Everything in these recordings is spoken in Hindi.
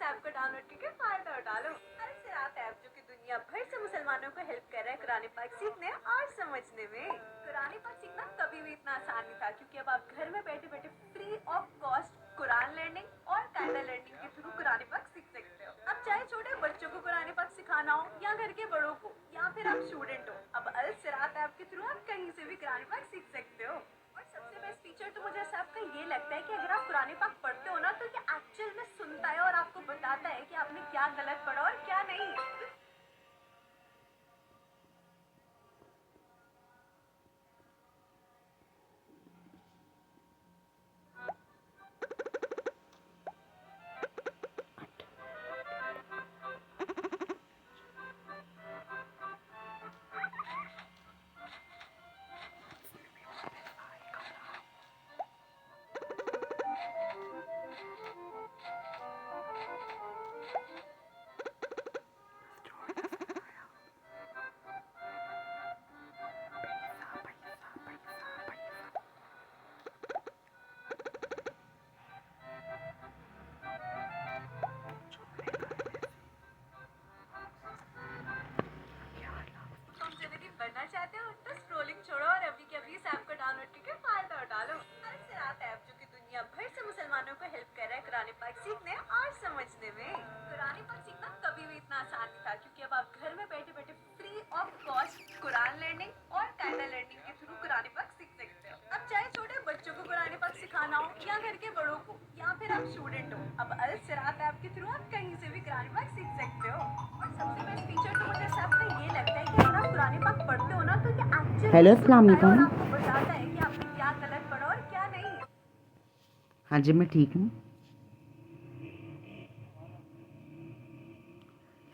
ऐप को डाउनलोड करके फायदा उठा लो। अल सिरात ऐप जो कि दुनिया भर से मुसलमानों को हेल्प कर रहा है कुरान पाक सीखने और समझने में। कुरान पाक सीखना कभी भी इतना आसान नहीं था, क्योंकि अब आप घर में बैठे बैठे free of cost Quran learning और कायदा लर्निंग के थ्रू कुरान पाक सीख सकते हो। अब चाहे छोटे बच्चों को कुरान पाक सिखाना हो या घर के बड़ों को, या फिर आप स्टूडेंट हो, अब अल सिरात ऐप के थ्रू आप कहीं से भी कुरान पाक सीख सकते हो। और सबसे बेस्ट फीचर तो मुझे ऐसा आपका ये लगता है कि अगर आप कुरान पाक पढ़ते हो ना, तो ये एक्चुअल में सुनता है और आपको बताता है कि आपने क्या गलत पढ़ा और क्या नहीं। बनना चाहते हो तो स्क्रोलिंग छोड़ो और अभी के अभी इस ऐप को डाउनलोड करके फायदा उठा लो। अल सिरात ऐप जो कि दुनिया भर से मुसलमानों को हेल्प कर रहा है कुरान पाक सीखने और समझने में। कुरान पाक सीखना कभी भी इतना आसान नहीं था, क्योंकि अब आप घर में बैठे बैठे free of cost Quran learning और कायदा लर्निंग के थ्रू कुरान पाक सीख सकते हो। अब चाहे छोटे बच्चों को कुरान पाक सिखाना हो या घर के बड़ों को, या फिर आप स्टूडेंट हो, अब अल सिरात ऐप के थ्रू आप कहीं से भी कुरान पाक सीख सकते हो। और सबसे बेस्ट फीचर तो मुझे सबका ये लगता है कि अगर आप कुरान पाक पढ़ते हो ना, तो ये एक्चुअली हेलो अस्सलाम सुनता है और वालेकुम। आपको बताता है कि आपने क्या गलत पढ़ा और क्या नहीं। हाँ जी, मैं ठीक हूँ।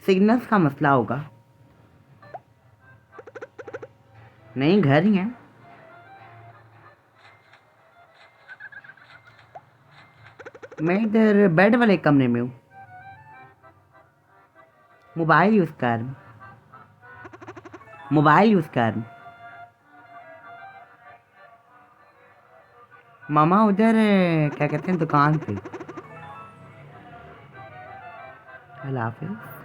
सिग्नल्स का मसला होगा। नहीं, घर ही है। मैं इधर बेड वाले कमरे में हूँ। मोबाइल यूज़ कर रहा हूँ। मोबाइल यूज़ कर रहा हूँ। मामा उधर क्या कहते हैं दुकान पे। अल्लाह हाफिज़।